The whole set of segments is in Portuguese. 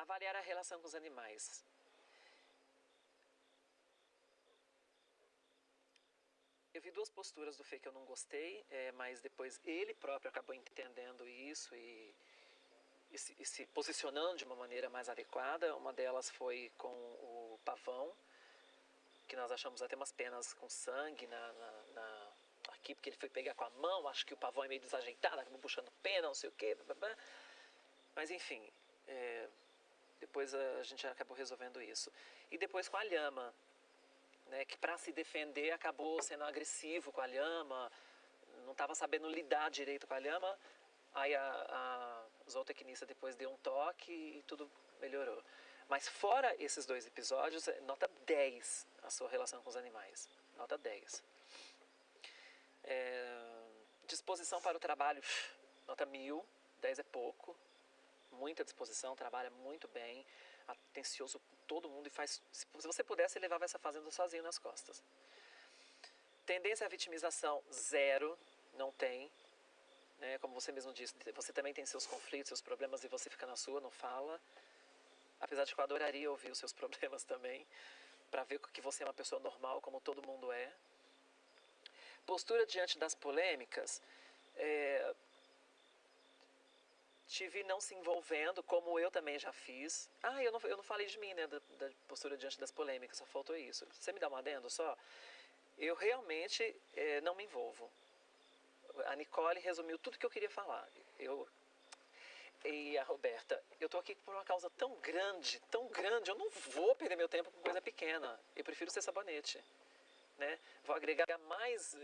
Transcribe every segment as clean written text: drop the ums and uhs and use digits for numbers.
Avaliar a relação com os animais. Eu vi duas posturas do Fê que eu não gostei, mas depois ele próprio acabou entendendo isso e se posicionando de uma maneira mais adequada. Uma delas foi com o pavão, que nós achamos até umas penas com sangue aqui, porque ele foi pegar com a mão, acho que o pavão é meio desajeitado, acabou puxando pena, não sei o quê, mas enfim, depois a gente acabou resolvendo isso. E depois com a lhama, né, que para se defender acabou sendo agressivo com a lhama, não estava sabendo lidar direito com a lhama, aí a zootecnista depois deu um toque e tudo melhorou. Mas fora esses dois episódios, nota 10 a sua relação com os animais. Nota 10. Disposição para o trabalho, nota 1000. 10 é pouco. Muita disposição, trabalha muito bem, atencioso com todo mundo e faz... Se você pudesse, ele levava essa fazenda sozinho nas costas. Tendência à vitimização, 0. Não tem. Né? Como você mesmo disse, você também tem seus conflitos, seus problemas e você fica na sua, não fala. Apesar de que eu adoraria ouvir os seus problemas também, para ver que você é uma pessoa normal, como todo mundo é. Postura diante das polêmicas, te vi não se envolvendo, como eu também já fiz. Eu não falei de mim, né, da postura diante das polêmicas, só faltou isso. Você me dá um adendo só? Eu realmente não me envolvo. A Nicole resumiu tudo que eu queria falar. E a Roberta, eu estou aqui por uma causa tão grande, eu não vou perder meu tempo com coisa pequena. Eu prefiro ser sabonete. Né? Vou agregar mais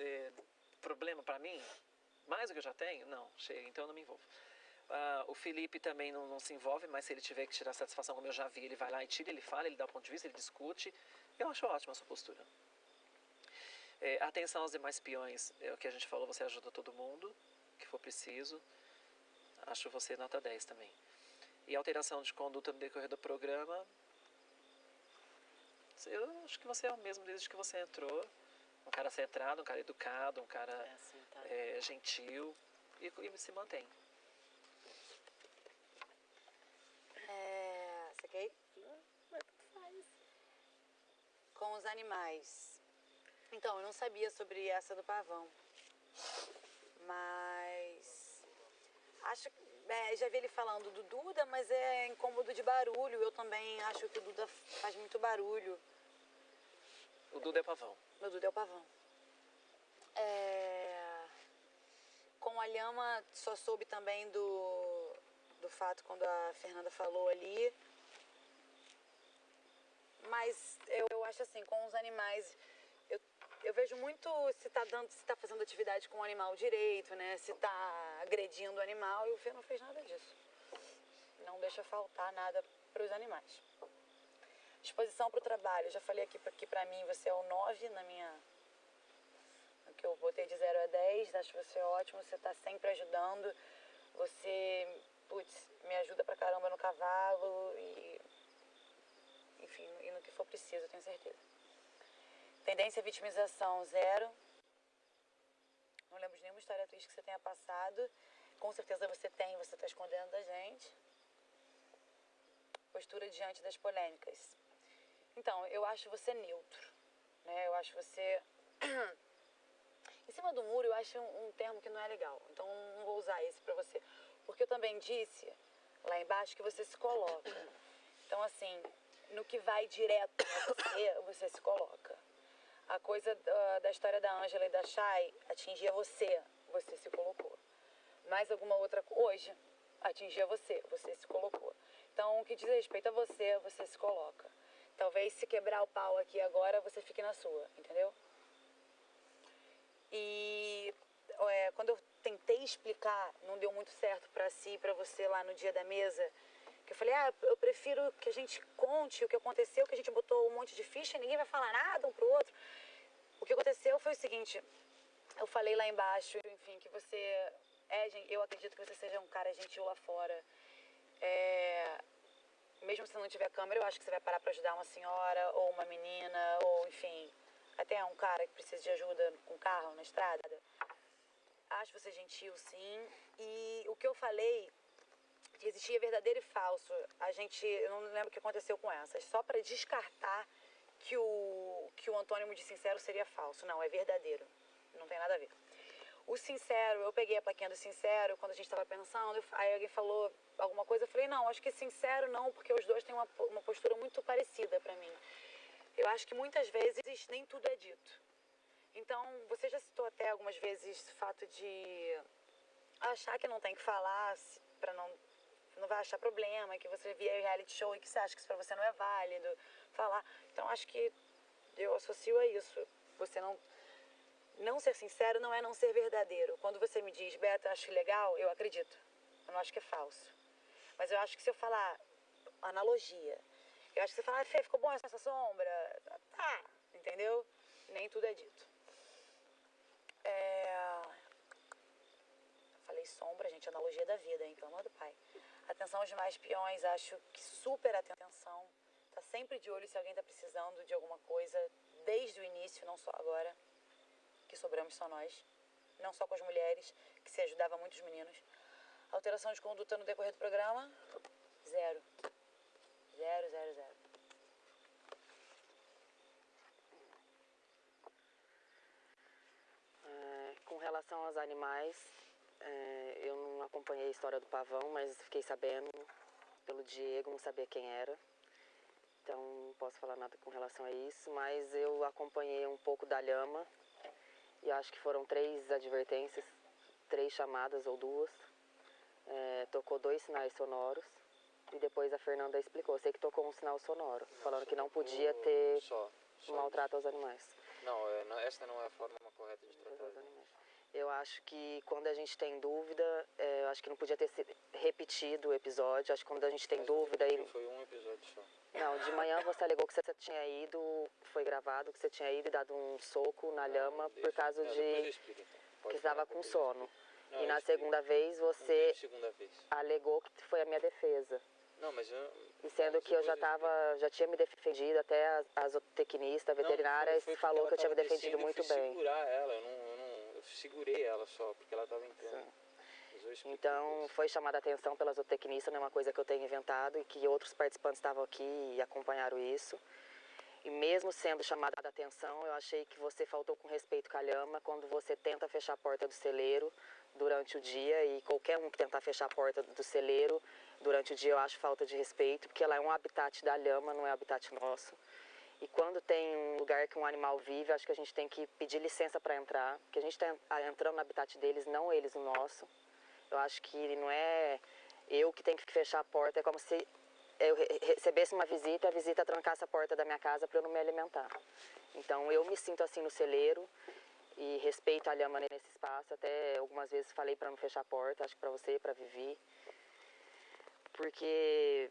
problema para mim? Mais do que eu já tenho? Não, chega, então eu não me envolvo. O Felipe também não se envolve, mas se ele tiver que tirar satisfação, como eu já vi, ele vai lá e tira, ele fala, ele dá o ponto de vista, ele discute. Eu acho ótima a sua postura. Atenção aos demais peões, é o que a gente falou, você ajuda todo mundo, que for preciso. Acho você nota 10 também. E alteração de conduta no decorrer do programa, eu acho que você é o mesmo desde que você entrou. Um cara centrado, um cara educado, um cara gentil e se mantém. Você quer ir? Faz. Com os animais. Então, eu não sabia sobre essa do pavão. Mas... acho que... já vi ele falando do Duda, mas é incômodo de barulho. Eu também acho que o Duda faz muito barulho. O Duda é o pavão. O Duda é o pavão. Com a lhama, só soube também do fato quando a Fernanda falou ali. Mas eu acho assim, com os animais, eu vejo muito se tá fazendo atividade com o animal direito, né? Se tá agredindo o animal, e o Fê não fez nada disso. Não deixa faltar nada para os animais. Disposição para o trabalho, já falei aqui que para mim você é o 9 no que eu botei de 0 a 10, acho você ótimo, você tá sempre ajudando, você, me ajuda pra caramba no cavalo e, enfim, e no que for preciso, tenho certeza. Tendência à vitimização, 0. Não lembro de nenhuma história triste que você tenha passado. Com certeza você tá escondendo da gente. Postura diante das polêmicas. Então, eu acho você neutro, né? Eu acho você... Em cima do muro, eu acho um termo que não é legal. Então, não vou usar esse pra você. Porque eu também disse, lá embaixo, que você se coloca. Então, assim, no que vai direto a você se coloca. A coisa da história da Ângela e da Chay atingia você se colocou. Mais alguma outra coisa, hoje, atingia você se colocou. Então, o que diz respeito a você se coloca. Talvez se quebrar o pau aqui agora, você fique na sua, entendeu? E quando eu tentei explicar, não deu muito certo pra si e pra você lá no dia da mesa, que eu falei, eu prefiro que a gente conte o que aconteceu, que a gente botou um monte de ficha e ninguém vai falar nada um pro outro. O que aconteceu foi o seguinte, eu falei lá embaixo, enfim, que você eu acredito que você seja um cara gentil lá fora. Mesmo se não tiver câmera, eu acho que você vai parar pra ajudar uma senhora ou uma menina, ou enfim, até um cara que precisa de ajuda com carro na estrada. Acho você gentil, sim. E o que eu falei, existia verdadeiro e falso. Eu não lembro o que aconteceu com essas. Só para descartar que o antônimo de sincero seria falso. Não, é verdadeiro. Não tem nada a ver. O sincero, eu peguei a plaquinha do sincero quando a gente estava pensando, aí alguém falou alguma coisa, eu falei, não, acho que sincero não, porque os dois têm uma postura muito parecida para mim. Eu acho que muitas vezes nem tudo é dito. Então, você já citou até algumas vezes o fato de achar que não tem que falar, para não vai achar problema, que você via reality show e que você acha que isso para você não é válido, falar. Então, acho que eu associo a isso. Você não ser sincero não é não ser verdadeiro. Quando você me diz, Beto, eu acho legal, eu acredito. Eu não acho que é falso. Mas eu acho que se eu falar analogia, eu acho que você falar, Fê, ficou bom essa sombra? Tá, entendeu? Nem tudo é dito. Falei sombra, gente, analogia da vida, hein? Pelo amor do pai. Atenção aos demais peões, acho que super atenção. Tá sempre de olho se alguém tá precisando de alguma coisa, desde o início, não só agora, que sobramos só nós. Não só com as mulheres, que se ajudava muito os meninos. Alteração de conduta no decorrer do programa, 0. 0, 0, 0. Com relação aos animais, eu não acompanhei a história do pavão, mas fiquei sabendo pelo Diego, não sabia quem era. Então não posso falar nada com relação a isso, mas eu acompanhei um pouco da lhama e acho que foram 3 advertências, 3 chamadas ou 2. Tocou 2 sinais sonoros e depois a Fernanda explicou. Sei que tocou um sinal sonoro, falando que não podia ter maltrato aos animais. Não, essa não é a forma correta de tratar os animais. Eu acho que quando a gente tem dúvida, eu acho que não podia ter repetido o episódio. Acho que quando a gente tem dúvida... Foi um episódio só. Não, de manhã você alegou que você tinha ido, foi gravado, que você tinha ido e dado um soco na lhama por causa de... que estava com sono. Não, e na segunda vez você alegou que foi a minha defesa. Não, mas eu... E sendo que eu já tinha me defendido, até a zootecnista, a veterinária, falou que eu tinha me defendido muito bem. Eu segurar ela, eu segurei ela só, porque ela estava entrando. Então, foi chamada a atenção pela zootecnista, não é uma coisa que eu tenho inventado, e que outros participantes estavam aqui e acompanharam isso. E mesmo sendo chamada a atenção, eu achei que você faltou com respeito com a lhama quando você tenta fechar a porta do celeiro durante o dia, e qualquer um que tentar fechar a porta do celeiro durante o dia eu acho falta de respeito, porque ela é um habitat da lhama, não é habitat nosso. E quando tem um lugar que um animal vive, acho que a gente tem que pedir licença para entrar, porque a gente está entrando no habitat deles, não eles no nosso. Eu acho que não é eu que tenho que fechar a porta, é como se eu recebesse uma visita e a visita trancasse a porta da minha casa para eu não me alimentar. Então eu me sinto assim no celeiro e respeito a lhama nesse espaço. Até algumas vezes falei para não fechar a porta, acho que para você, para Vivi. Porque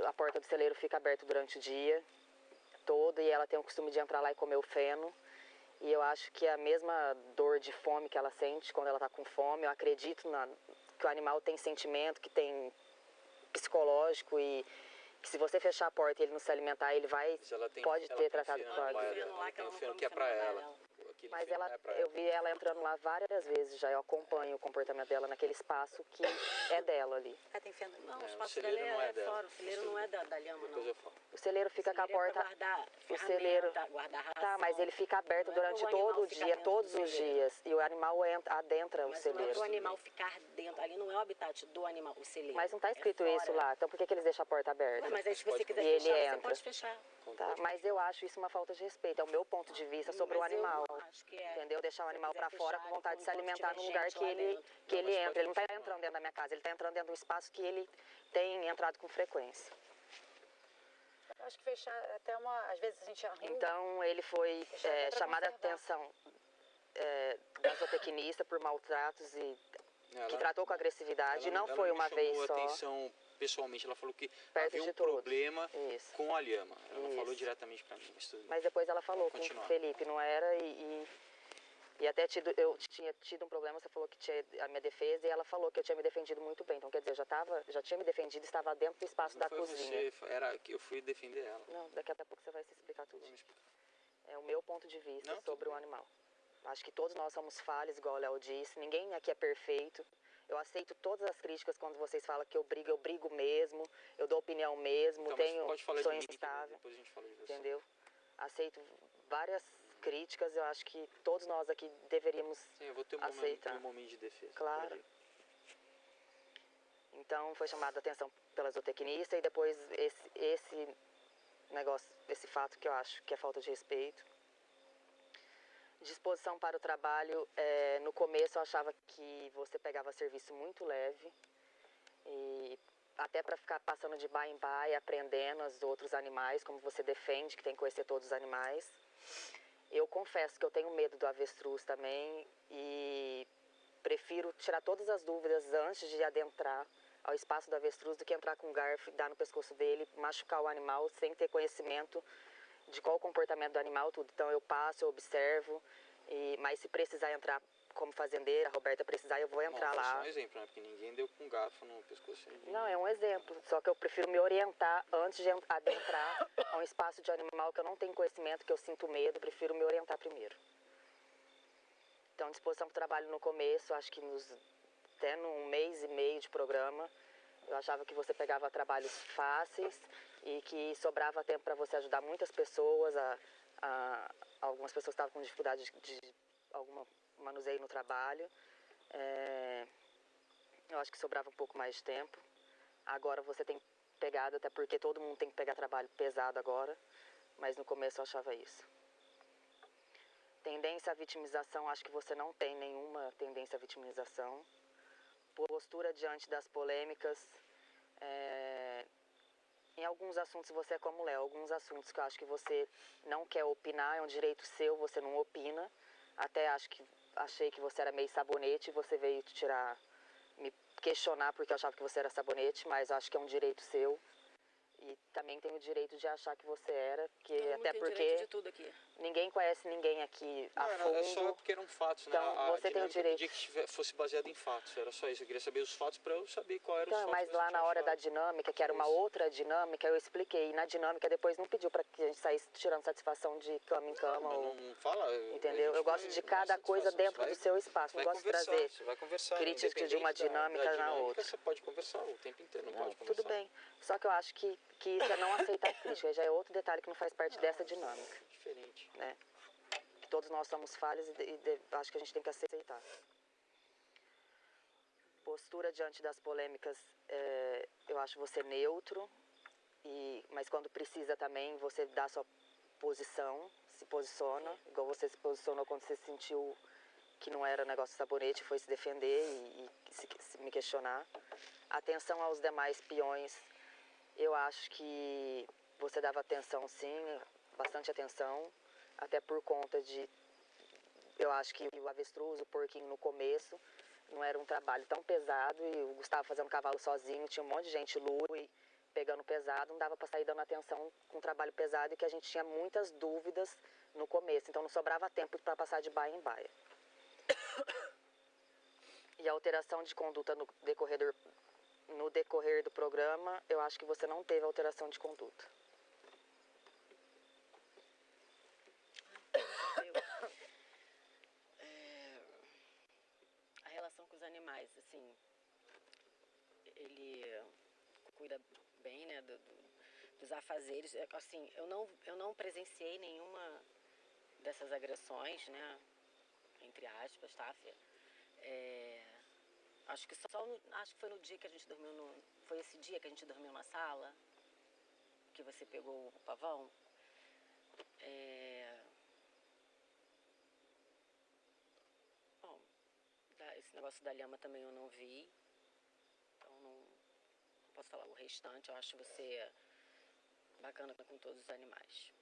a porta do celeiro fica aberta durante o dia todo e ela tem o costume de entrar lá e comer o feno. E eu acho que a mesma dor de fome que ela sente quando ela está com fome, eu acredito que o animal tem sentimento, que tem psicológico e que se você fechar a porta e ele não se alimentar, ele pode ter tratado com o feno que é para ela. Mas eu vi ela entrando lá várias vezes já, eu acompanho o comportamento dela naquele espaço que é dela ali. Tem feno? Não, o espaço dela é fora, o celeiro não é da lhama, não. O celeiro fica com a porta... O celeiro... Guardar ração. Tá, mas ele fica aberto durante todo o dia, todos os dias. E o animal adentra o celeiro. Mas o animal ficar dentro, ali não é o habitat do animal, o celeiro. Mas não tá escrito isso lá, então por que eles deixam a porta aberta? Mas aí se você quiser fechar, você pode fechar. Tá, mas eu acho isso uma falta de respeito, é o meu ponto de vista sobre o animal. Entendeu? Deixar o animal para fora com vontade de se alimentar num lugar que ele entra. Ele não está entrando dentro da minha casa, ele está entrando dentro de um espaço que ele tem entrado com frequência. Eu acho que fechar até às vezes a gente arruma. Então ele foi chamado a atenção da zootecnista por maltratos e que tratou com agressividade. Não foi uma vez só. Atenção pessoalmente, ela falou que havia um problema com a lhama. Ela não falou diretamente para mim. Mas depois ela falou com o Felipe, não era, e até eu tinha tido um problema, você falou que tinha a minha defesa, e ela falou que eu tinha me defendido muito bem. Então, quer dizer, eu já tinha me defendido, estava dentro do espaço da cozinha. Era que eu fui defender ela. Não, daqui a pouco você vai se explicar tudo. É o meu ponto de vista sobre o animal. Acho que todos nós somos falhos, igual o Léo disse, ninguém aqui é perfeito. Eu aceito todas as críticas quando vocês falam que eu brigo mesmo, eu dou opinião mesmo, então, sou instável, depois a gente fala de você. entendeu? Aceito várias críticas, eu acho que todos nós aqui deveríamos aceitar. Sim, eu vou ter um momento de defesa. Claro. Então foi chamada a atenção pela zootecnista e depois esse negócio, esse fato que eu acho que é falta de respeito. Disposição para o trabalho, no começo eu achava que você pegava serviço muito leve, e até para ficar passando de baia em baia, aprendendo os outros animais, como você defende, que tem que conhecer todos os animais. Eu confesso que eu tenho medo do avestruz também e prefiro tirar todas as dúvidas antes de adentrar ao espaço do avestruz do que entrar com um garfo, dar no pescoço dele, machucar o animal sem ter conhecimento de qual o comportamento do animal, tudo. Então eu passo, eu observo, mas se precisar entrar como fazendeira, a Roberta precisar, eu vou entrar lá. Só um exemplo, né? Porque ninguém deu com um garfo no pescoço. Não, é um exemplo, só que eu prefiro me orientar antes de adentrar a um espaço de animal que eu não tenho conhecimento, que eu sinto medo, prefiro me orientar primeiro. Então, disposição para o trabalho no começo, acho que até num mês e meio de programa, eu achava que você pegava trabalhos fáceis e que sobrava tempo para você ajudar muitas pessoas, algumas pessoas estavam com dificuldade de alguma manuseio no trabalho. Eu acho que sobrava um pouco mais de tempo. Agora você tem pegado, até porque todo mundo tem que pegar trabalho pesado agora, mas no começo eu achava isso. Tendência à vitimização, acho que você não tem nenhuma tendência à vitimização. Postura diante das polêmicas. Em alguns assuntos você é como Léo, alguns assuntos que eu acho que você não quer opinar, é um direito seu, você não opina. Até achei que você era meio sabonete, você veio me questionar porque eu achava que você era sabonete, mas acho que é um direito seu. E também tenho o direito de achar que você era, até porque de tudo aqui. Ninguém conhece ninguém aqui a fundo. É só porque eram fatos, então, né? Você tem o direito. Eu que fosse baseado em fatos, era só isso. Eu queria saber os fatos para eu saber qual era os fatos. Mas lá na hora da dinâmica, que era uma outra dinâmica, eu expliquei. E na dinâmica depois não pediu para que a gente saísse tirando satisfação de cama em cama. Não fala. Entendeu? Eu gosto de cada coisa dentro do seu espaço. Não gosto de trazer críticas de uma dinâmica na outra. Você pode conversar o tempo inteiro, não pode conversar. Tudo bem. Só que eu acho que isso é não aceitar crítica. Já é outro detalhe que não faz parte dessa dinâmica. Diferente. Né? Que todos nós somos falhas e acho que a gente tem que aceitar. Postura diante das polêmicas, eu acho você neutro, mas quando precisa também você dá a sua posição, se posiciona, igual você se posicionou quando você sentiu que não era negócio sabonete, foi se defender e se me questionar. Atenção aos demais peões, eu acho que você dava atenção sim, bastante atenção, até por conta eu acho que o avestruz, o porquinho no começo, não era um trabalho tão pesado e o Gustavo fazendo cavalo sozinho, tinha um monte de gente e pegando pesado, não dava para sair dando atenção com um trabalho pesado e que a gente tinha muitas dúvidas no começo, então não sobrava tempo para passar de baia em baia. E a alteração de conduta no decorrer do programa, eu acho que você não teve alteração de conduta. A relação com os animais, assim, ele cuida bem, né, dos afazeres. Assim, eu não presenciei nenhuma dessas agressões, né, entre aspas, tá, Fê? Acho que foi no dia que a gente dormiu foi esse dia que a gente dormiu na sala, que você pegou o pavão. Bom, esse negócio da lhama também eu não vi, então não posso falar o restante. Eu acho você bacana com todos os animais.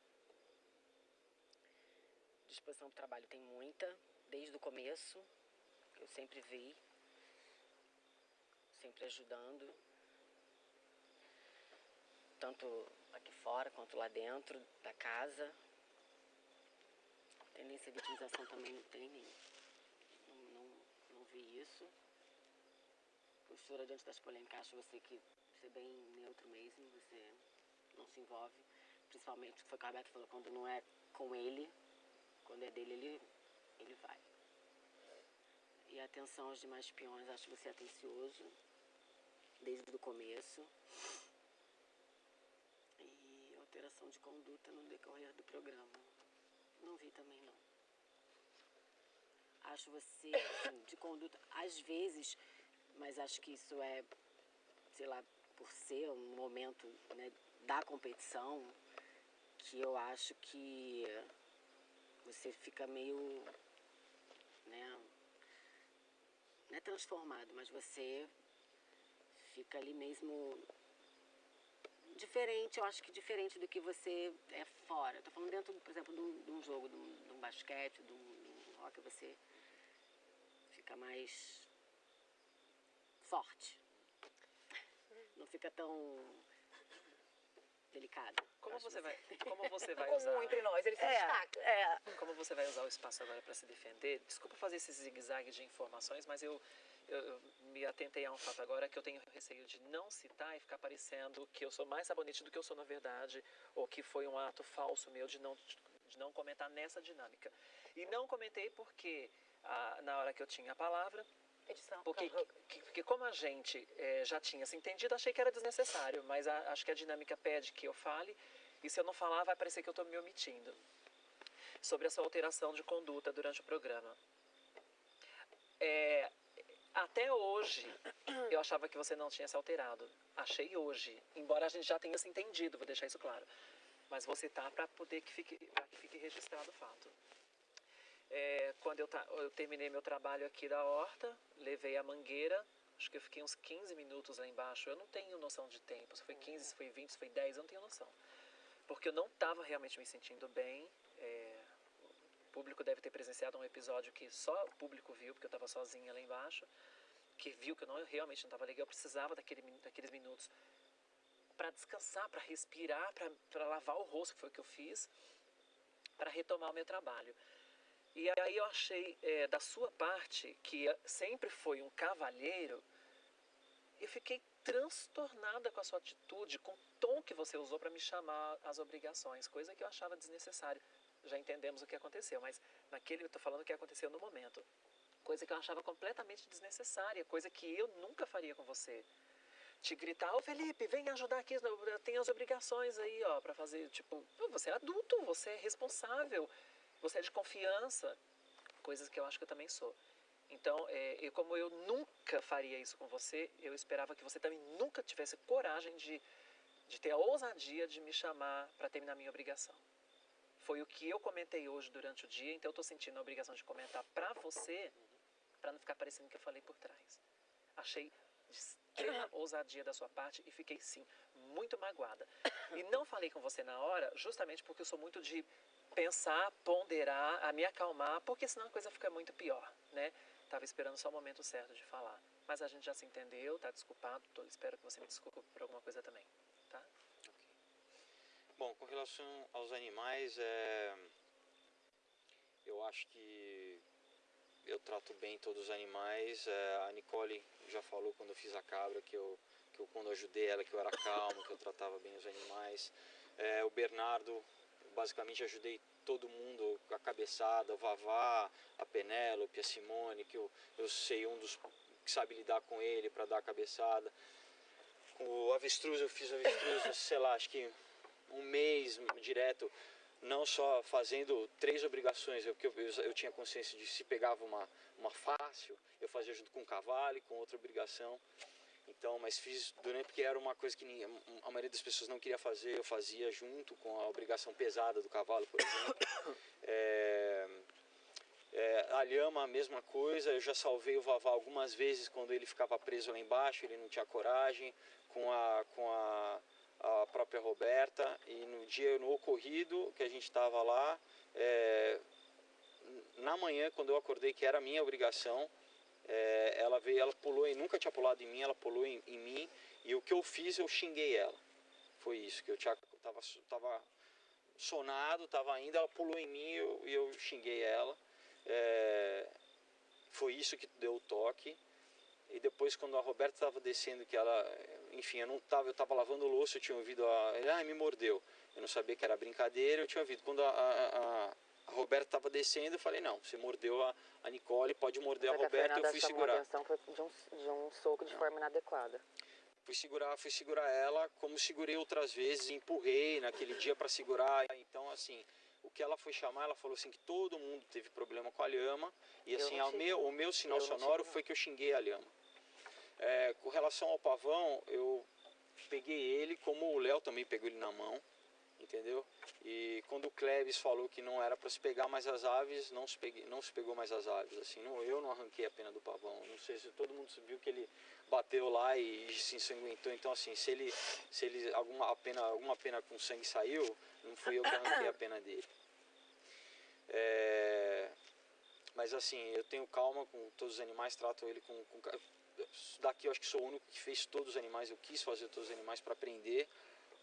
Disposição para o trabalho tem muita, desde o começo, que eu sempre vi, sempre ajudando, tanto aqui fora quanto lá dentro da casa. Tendência à vitimização também não tem não vi isso. Postura diante das polêmicas, acho você que ser bem neutro mesmo, você não se envolve, principalmente o que foi o que a Roberta falou, quando não é com ele, quando é dele ele vai. e atenção aos demais peões. Acho você atencioso desde o começo. E alteração de conduta no decorrer do programa. Não vi também, não. Acho você, assim, de conduta, às vezes, mas acho que isso é, sei lá, por ser um momento, né, da competição, que eu acho que você fica meio, né, não é transformado, mas você fica ali mesmo diferente, eu acho que diferente do que você é fora. Estou falando dentro, por exemplo, de um jogo, de um basquete, de um hockey, você fica mais forte. Não fica tão delicado. Como você vai comum usar... entre nós, ele se destaca. Como você vai usar o espaço agora para se defender? Desculpa fazer esse zigue-zague de informações, mas eu me atentei a um fato agora que eu tenho receio de não citar e ficar parecendo que eu sou mais sabonete do que eu sou na verdade, ou que foi um ato falso meu de não comentar nessa dinâmica. E não comentei porque, na hora que eu tinha a palavra, porque como a gente já tinha se entendido, achei que era desnecessário, mas acho que a dinâmica pede que eu fale, e se eu não falar vai parecer que eu estou me omitindo. Sobre a sua alteração de conduta durante o programa. Até hoje, eu achava que você não tinha se alterado. Achei hoje, embora a gente já tenha se entendido, vou deixar isso claro. Mas vou citar para poder que fique registrado o fato. Quando eu terminei meu trabalho aqui da horta, levei a mangueira, acho que eu fiquei uns 15 minutos lá embaixo. Eu não tenho noção de tempo, se foi 15, se foi 20, se foi 10, eu não tenho noção. Porque eu não estava realmente me sentindo bem. O público deve ter presenciado um episódio que só o público viu, porque eu estava sozinha lá embaixo, que viu que eu realmente não estava legal. Eu precisava daqueles minutos para descansar, para respirar, para lavar o rosto, que foi o que eu fiz, para retomar o meu trabalho. E aí eu achei, da sua parte, que sempre foi um cavalheiro, eu fiquei transtornada com a sua atitude, com o tom que você usou para me chamar às obrigações, coisa que eu achava desnecessário. Já entendemos o que aconteceu, mas eu estou falando o que aconteceu no momento. Coisa que eu achava completamente desnecessária, coisa que eu nunca faria com você. Te gritar, ô Felipe, vem ajudar aqui, tem as obrigações aí, ó, para fazer, tipo, você é adulto, você é responsável, você é de confiança, coisas que eu acho que eu também sou. Então, como eu nunca faria isso com você, eu esperava que você também nunca tivesse coragem de ter a ousadia de me chamar para terminar minha obrigação. Foi o que eu comentei hoje durante o dia, então eu estou sentindo a obrigação de comentar para você, para não ficar parecendo que eu falei por trás. Achei de extrema ousadia da sua parte e fiquei, sim, muito magoada. E não falei com você na hora, justamente porque eu sou muito de pensar, ponderar, a me acalmar, porque senão a coisa fica muito pior, né? Tava esperando só o momento certo de falar. Mas a gente já se entendeu, tá desculpado, espero que você me desculpe por alguma coisa também, tá? Bom, com relação aos animais, eu acho que eu trato bem todos os animais. A Nicole já falou quando eu fiz a cabra que eu quando ajudei ela, que eu era calmo, que eu tratava bem os animais. O Bernardo, basicamente ajudei todo mundo, a cabeçada, o Vavá, a Penélope, a Simone, que eu sei um dos que sabe lidar com ele para dar a cabeçada. Com o avestruz, eu fiz o avestruz, sei lá, acho que um mês direto, não só fazendo 3 obrigações, porque eu tinha consciência de se pegava uma fácil, eu fazia junto com o cavalo e com outra obrigação. Então, mas fiz durante, porque era uma coisa que a maioria das pessoas não queria fazer, eu fazia junto com a obrigação pesada do cavalo, por exemplo. A lhama, a mesma coisa, eu já salvei o Vavá algumas vezes quando ele ficava preso lá embaixo, ele não tinha coragem, com a própria Roberta, e no ocorrido que a gente estava lá, na manhã, quando eu acordei, que era a minha obrigação, ela veio, ela pulou, e nunca tinha pulado em mim, ela pulou em mim, e o que eu fiz, eu xinguei ela. Foi isso, que eu tava sonado, tava indo, ela pulou em mim e eu xinguei ela. Foi isso que deu o toque. E depois, quando a Roberta estava descendo, que ela, enfim, eu estava lavando louça, eu tinha ouvido me mordeu. Eu não sabia que era brincadeira, eu tinha ouvido. Quando a Roberto estava descendo, eu falei, não, você mordeu a Nicole, pode morder a Roberta, eu fui segurar. A chamou a atenção de um soco de forma inadequada. Fui segurar ela, como segurei outras vezes, empurrei naquele dia para segurar. Então, assim, o que ela foi chamar, ela falou assim que todo mundo teve problema com a lhama. E assim, o meu sinal sonoro foi que eu xinguei a lhama. Com relação ao pavão, eu peguei ele, como o Léo também pegou ele na mão, entendeu? E quando o Cleves falou que não era para se pegar mais as aves, não se pegou mais as aves. Assim, eu não arranquei a pena do pavão. Não sei se todo mundo viu que ele bateu lá e se ensanguentou. Então, assim, se ele alguma pena com sangue saiu, não fui eu que arranquei a pena dele. Mas assim, eu tenho calma com todos os animais, trato ele com daqui eu acho que sou o único que fez todos os animais. Eu quis fazer todos os animais para aprender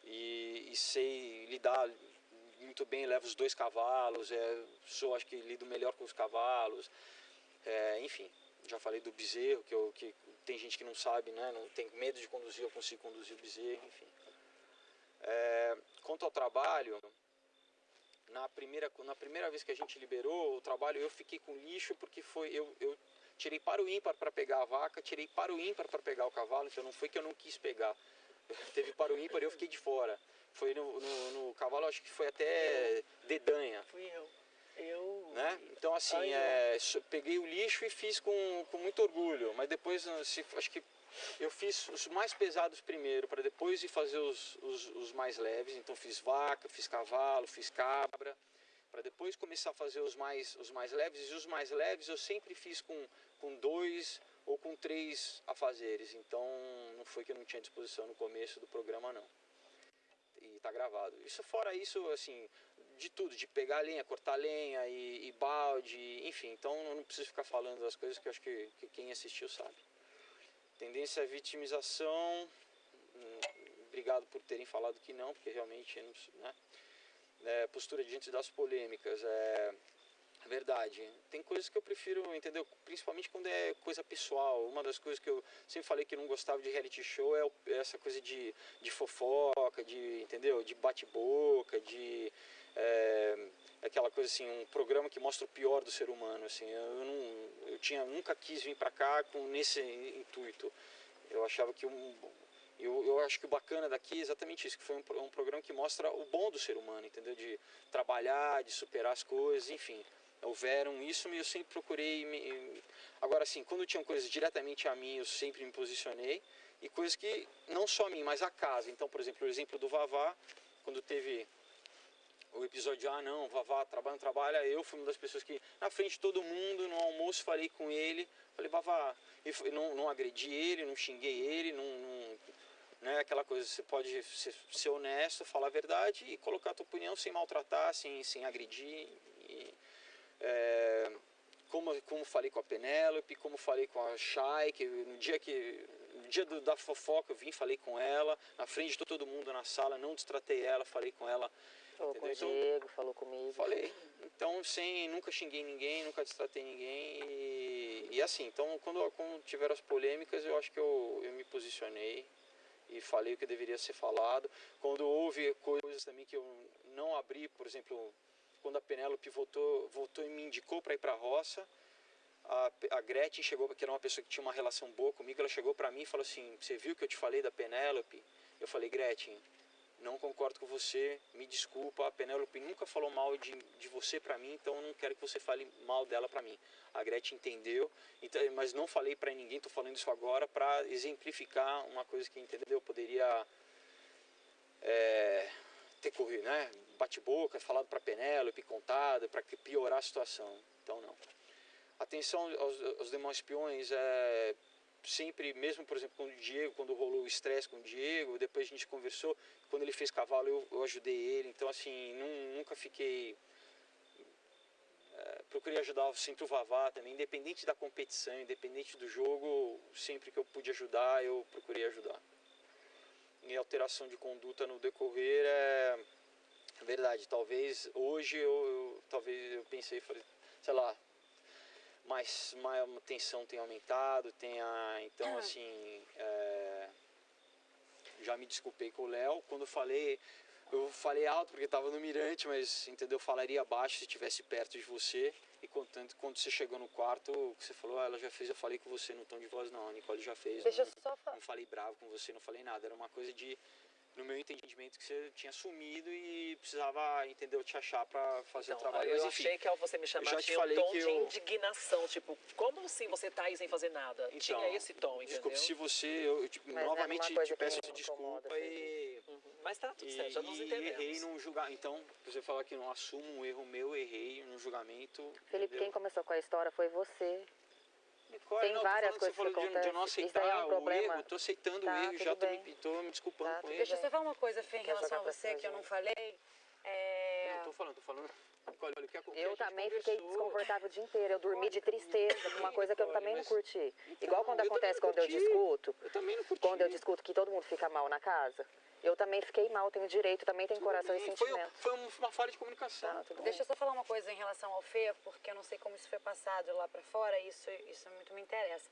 e sei lidar muito bem. Levo os 2 cavalos, acho que lido melhor com os cavalos, enfim, já falei do bezerro, que tem gente que não sabe, né, não tem medo de conduzir, eu consigo conduzir o bezerro, enfim. Quanto ao trabalho, na primeira vez que a gente liberou o trabalho, eu fiquei com lixo porque eu tirei para o ímpar para pegar a vaca, tirei para o ímpar para pegar o cavalo, então não foi que eu não quis pegar. Teve para o ímpar e eu fiquei de fora. Foi no cavalo, acho que foi até dedanha. Fui eu. Né? Então assim, peguei o lixo e fiz com muito orgulho, mas depois acho que eu fiz os mais pesados primeiro, para depois ir fazer os mais leves. Então fiz vaca, fiz cavalo, fiz cabra, para depois começar a fazer os mais leves. E os mais leves eu sempre fiz com 2 ou com 3 afazeres. Então não foi que eu não tinha disposição no começo do programa, não. E tá gravado. Isso fora isso, assim, de tudo, de pegar lenha, cortar lenha e balde, enfim. Então eu não preciso ficar falando das coisas que eu acho que quem assistiu sabe. Tendência à vitimização, obrigado por terem falado que não, porque realmente, né? Postura diante das polêmicas, verdade. Tem coisas que eu prefiro, entendeu? Principalmente quando é coisa pessoal. Uma das coisas que eu sempre falei que não gostava de reality show é essa coisa de fofoca, entendeu? De bate-boca, aquela coisa assim, um programa que mostra o pior do ser humano, assim. Eu nunca quis vir para cá nesse intuito. Eu achava que eu acho que o bacana daqui é exatamente isso, que foi um programa que mostra o bom do ser humano, entendeu? De trabalhar, de superar as coisas, enfim. Houveram isso e eu sempre procurei. Agora, assim, quando tinham coisas diretamente a mim, eu sempre me posicionei. E coisas que não só a mim, mas a casa. Então, por exemplo, o exemplo do Vavá, quando teve o episódio, não, Vavá trabalha, não trabalha, eu fui uma das pessoas que, na frente de todo mundo, no almoço, falei com ele, falei, Vavá, e não agredi ele, não xinguei ele, né, aquela coisa, você pode ser honesto, falar a verdade e colocar a tua opinião sem maltratar, sem agredir. Como falei com a Penélope, como falei com a Chay, que no dia da fofoca eu vim, falei com ela, na frente de todo mundo na sala, não destratei ela, falei com ela. Falou com o Diego, falou comigo. Falei. Então, nunca xinguei ninguém, nunca destratei ninguém. E assim, então, quando tiveram as polêmicas, eu acho que eu me posicionei e falei o que deveria ser falado. Quando houve coisas também que eu não abri, por exemplo, quando a Penélope voltou e me indicou para ir para a roça, a Gretchen chegou, que era uma pessoa que tinha uma relação boa comigo, ela chegou para mim e falou assim, você viu que eu te falei da Penélope? Eu falei, Gretchen, não concordo com você, me desculpa, a Penélope nunca falou mal de você para mim, então eu não quero que você fale mal dela para mim. A Gretchen entendeu, então, mas não falei para ninguém, estou falando isso agora para exemplificar uma coisa que, entendeu, eu poderia ter corrido, né? Bate-boca, falado para a Penélope, contado, para piorar a situação. Então, não. Atenção aos demais peões, sempre, mesmo, por exemplo, com o Diego, quando rolou o estresse com o Diego, depois a gente conversou, quando ele fez cavalo, eu ajudei ele. Então, assim, nunca fiquei... procurei ajudar sempre o Vavá também, independente da competição, independente do jogo, sempre que eu pude ajudar, eu procurei ajudar. E alteração de conduta no decorrer é verdade, talvez hoje talvez eu pensei, falei, sei lá, mas a tensão tem aumentado, então assim, já me desculpei com o Léo, quando eu falei, eu falei alto porque tava no mirante, mas, entendeu? Eu falaria baixo se estivesse perto de você. E contanto, quando você chegou no quarto, você falou, ela já fez, eu falei com você no tom de voz, não, a Nicole já fez. Deixa eu não, só falar. não falei bravo com você, não falei nada. Era uma coisa de, no meu entendimento, que você tinha sumido e precisava, entendeu, te achar pra fazer o trabalho. Eu Mas, enfim, achei que ao você me chamar já te tinha um falei tom que de eu- indignação, tipo, como assim você tá aí sem fazer nada? Então, Tinha esse tom, entendeu? desculpe se você, eu tipo, Mas não é uma novamente coisa te que peço me desculpa incomoda, e... Mas tá tudo certo, já nos entendemos. errei num julgamento. Então, você falar que não assumo um erro meu, errei no julgamento. Felipe, entendeu? quem começou com a história foi você. Nicole, tem não, várias tô falando coisas você falou que de eu não acontecem. Isso daí aceitar é um problema. o erro, tô aceitando Tá, o erro, tudo já bem. tô me desculpando Tá, com tudo ele. Deixa eu bem. só falar uma coisa, Fê, em Quer relação jogar a pra você, cima, que eu não gente? falei. Não, tô falando. Nicole, olha, o que aconteceu? Eu também fiquei desconfortável o dia inteiro. Eu dormi de tristeza, uma coisa que eu também não curti. Igual quando acontece quando eu discuto. Eu também não curti. Quando eu discuto que todo mundo fica mal na casa. Eu também fiquei mal, tenho direito, também tenho coração e sentimento. Foi uma falha de comunicação. Tá, tudo bem. Deixa eu só falar uma coisa em relação ao Fê, porque eu não sei como isso foi passado lá pra fora, e isso muito me interessa.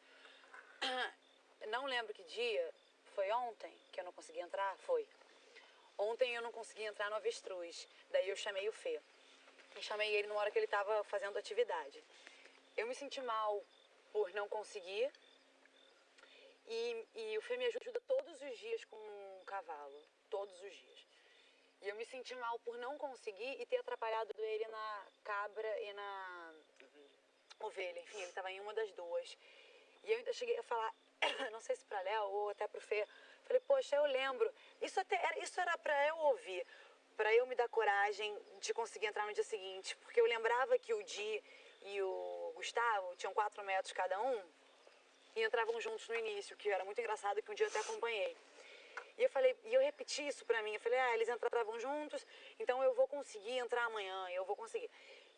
Não lembro que dia, foi ontem que eu não consegui entrar? Foi. Ontem eu não consegui entrar no Avestruz, daí eu chamei o Fê. E chamei ele numa hora que ele estava fazendo atividade. Eu me senti mal por não conseguir, e o Fê me ajuda todos os dias com um cavalo, todos os dias. E eu me senti mal por não conseguir e ter atrapalhado ele na cabra e na ovelha. Enfim, ele estava em uma das duas. E eu ainda cheguei a falar, não sei se para Léo ou até para o Fê, falei, poxa, eu lembro, isso era para eu ouvir, para eu me dar coragem de conseguir entrar no dia seguinte. Porque eu lembrava que o Di e o Gustavo tinham 4 metros cada um e entravam juntos no início, que era muito engraçado, que um dia eu até acompanhei. E eu falei, e eu repeti isso pra mim, eu falei, eles entravam juntos, então eu vou conseguir entrar amanhã, eu vou conseguir.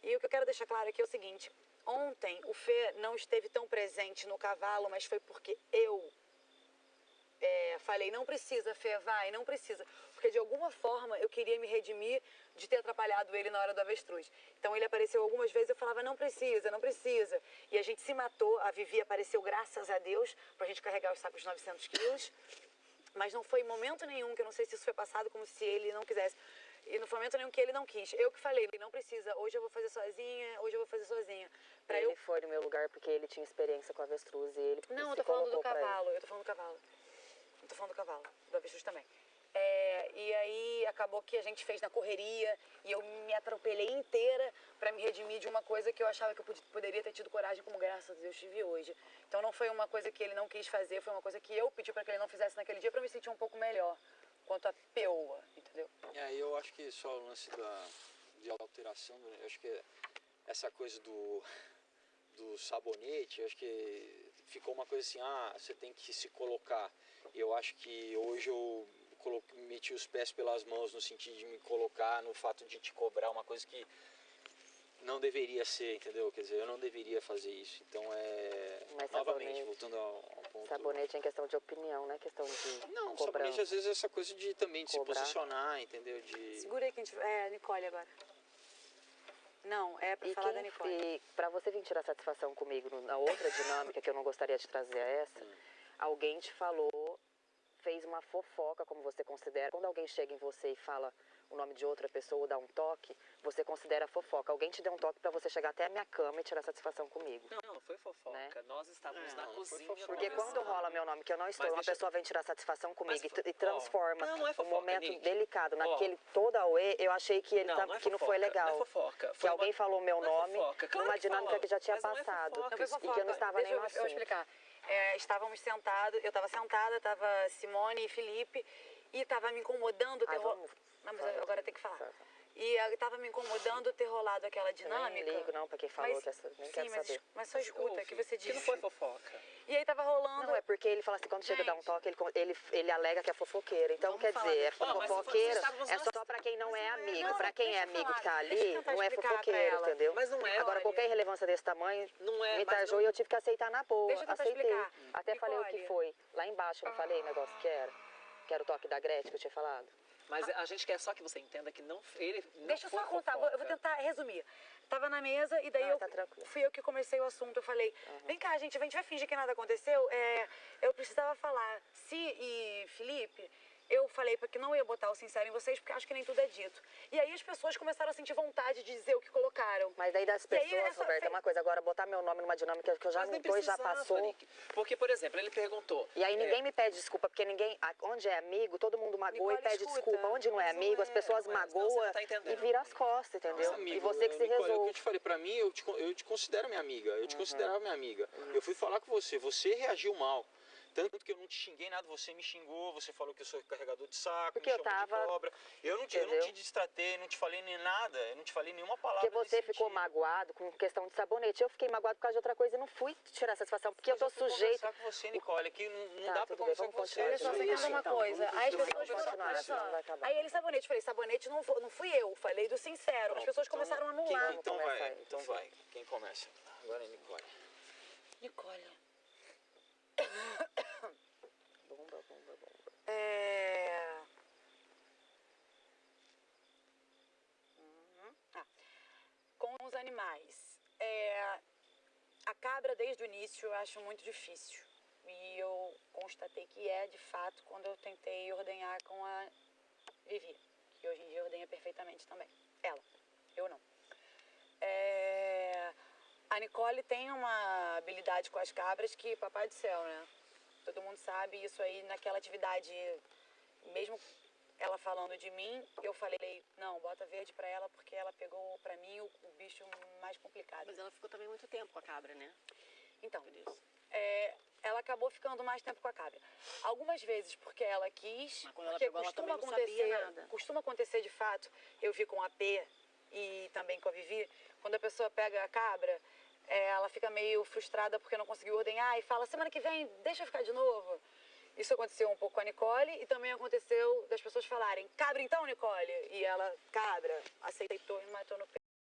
E o que eu quero deixar claro aqui é o seguinte, ontem o Fê não esteve tão presente no cavalo, mas foi porque eu falei, não precisa, Fê, vai, não precisa. Porque de alguma forma eu queria me redimir de ter atrapalhado ele na hora do avestruz. Então ele apareceu algumas vezes, eu falava, não precisa, não precisa. E a gente se matou, a Vivi apareceu, graças a Deus, pra gente carregar os sacos de 900 quilos. Mas não foi em momento nenhum, que eu não sei se isso foi passado como se ele não quisesse. E não foi em momento nenhum que ele não quis. Eu que falei, ele não precisa, hoje eu vou fazer sozinha, hoje eu vou fazer sozinha. Ele foi no meu lugar porque ele tinha experiência com avestruz e ele Não, eu se tô falando do colocou pra ele. cavalo, eu tô falando do cavalo. Eu tô falando do cavalo, do avestruz também. E aí acabou que a gente fez na correria e eu me atropelei inteira pra me redimir de uma coisa que eu achava que eu poderia ter tido coragem, como graças a Deus tive hoje. Então não foi uma coisa que ele não quis fazer, foi uma coisa que eu pedi pra que ele não fizesse naquele dia pra me sentir um pouco melhor quanto a peoa, entendeu? E aí eu acho que só o lance de alteração, eu acho que essa coisa do sabonete, eu acho que ficou uma coisa assim, você tem que se colocar. E eu acho que hoje eu meti os pés pelas mãos no sentido de me colocar no fato de te cobrar uma coisa que não deveria ser, entendeu? Quer dizer, eu não deveria fazer isso. Então Mas novamente, sabonete- voltando ao ponto... Sabonete é em questão de opinião, não é questão de Não, cobrança. sabonete às vezes é essa coisa de também de Cobrar. se posicionar, entendeu? Segura aí que a gente... Nicole agora. Não, é pra E falar da Nicole. E pra você vir tirar satisfação comigo na outra dinâmica que eu não gostaria de trazer a essa, alguém te falou, fez uma fofoca, como você considera. Quando alguém chega em você e fala o nome de outra pessoa ou dá um toque, você considera fofoca. Alguém te deu um toque pra você chegar até a minha cama e tirar satisfação comigo. Não foi fofoca. Né? Nós estávamos na não foi cozinha. fofoca. Porque quando conversando. rola meu nome, que eu não estou, Mas uma deixa- pessoa vem tirar satisfação comigo Mas, e transforma não é um fofoca, momento Nick. delicado, Ó. naquele todo auê, eu achei que ele Não, tava, não é que não foi fofoca, legal. não é fofoca. Que Foi alguém uma- falou meu não é nome fofoca. Claro numa que dinâmica falou, que já tinha mas não é passado. fofoca. Não foi E fofoca. que eu não estava Deixa nem no eu assunto. explicar. Estávamos sentados, eu estava sentada, estava Simone e Felipe, e estava me incomodando ter Vamos. Não, mas Fala. agora tem que falar. Fala. E estava me incomodando ter rolado aquela Eu dinâmica. nem ligo não pra quem falou, Mas- nem sim, quero saber. mas só escuta o que você Que disse. não foi fofoca. E aí tava rolando... Não, é porque ele fala assim, quando chega a dar um Gente. toque, ele alega que é fofoqueiro. Então, Vamos quer falar dizer, é daqui. Ó, mas se fofoqueiro, estávamos é nós- só pra quem não é amigo. Não, Pra quem deixa é eu amigo falar. que tá Deixa eu ali, tentar não é explicar pra fofoqueiro, ela. entendeu? Mas não é, Agora, olha. qualquer irrelevância desse tamanho, Não é, me mas tarjou não- e eu tive que aceitar na boa. Deixa eu tentar Aceitei. explicar. Até falei o que Nicole. foi. Lá embaixo, eu não falei o negócio que era? Que era o toque da Gretchen que eu tinha falado? Mas a gente quer só que você entenda que ele não Deixa eu foi só contar, fofoca. eu vou tentar resumir. Tava na mesa e daí Tá tranquilo. fui eu que comecei o assunto. Eu falei, vem cá, gente vai fingir que nada aconteceu. Eu precisava falar. Si e Felipe, eu falei que não ia botar o sincero em vocês, porque acho que nem tudo é dito. E aí as pessoas começaram a sentir vontade de dizer o que colocaram. Mas daí das pessoas, Roberta, é uma coisa. Agora, botar meu nome numa dinâmica que eu já não tô e já passou. Nick. Porque, por exemplo, ele perguntou... E aí ninguém me pede desculpa, porque ninguém... Onde é amigo, todo mundo magoa Nicole, e pede escuta, desculpa. Onde não é mas não amigo, as é, pessoas não é, magoam você não tá entendendo. e viram as costas, entendeu? Nossa, amigo, e você que se Nicole, resolve. eu te falei, pra mim, eu te considero minha amiga. Eu te considerava minha amiga. Eu fui falar com você, você reagiu mal. Tanto que eu não te xinguei nada, você me xingou, você falou que eu sou carregador de saco, Porque me chamou de cobra. Eu não te destratei, não te falei nem nada, eu não te falei nenhuma palavra. Porque você ficou magoado com questão de sabonete. Eu fiquei magoado por causa de outra coisa e não fui tirar satisfação, porque eu tô sujeito. conversar com você, Nicole, aqui não Tá, dá pra tudo bem, conversar vamos com você. continuar. Olha só, você Isso, entendeu uma então, coisa? Aí as pessoas vamos continuar, olha só. senão não vai acabar. Aí ele sabonete, falei, sabonete não fui eu, falei do sincero. As pessoas começaram a anular. Então começar vai, aí. então vai. Quem começa? Agora é Nicole. Nicole. Bomba. Com os animais. A cabra, desde o início, eu acho muito difícil. E eu constatei que de fato, quando eu tentei ordenhar com a Vivi, que hoje em dia ordenha perfeitamente também. Ela, eu não. A Nicole tem uma habilidade com as cabras que, papai do céu, né? Todo mundo sabe isso aí naquela atividade, mesmo ela falando de mim, eu falei, não, bota verde pra ela, porque ela pegou pra mim o bicho mais complicado. Mas ela ficou também muito tempo com a cabra, né? Então, Por isso. ela acabou ficando mais tempo com a cabra. Algumas vezes porque ela quis, Mas quando ela porque pegou, ela também não sabia nada. costuma acontecer de fato, eu vi com a P e também com a Vivi, quando a pessoa pega a cabra, ela fica meio frustrada porque não conseguiu ordenhar e fala, semana que vem, deixa eu ficar de novo. Isso aconteceu um pouco com a Nicole e também aconteceu das pessoas falarem, cabra então, Nicole? E ela, cabra, aceitou e matou no pé.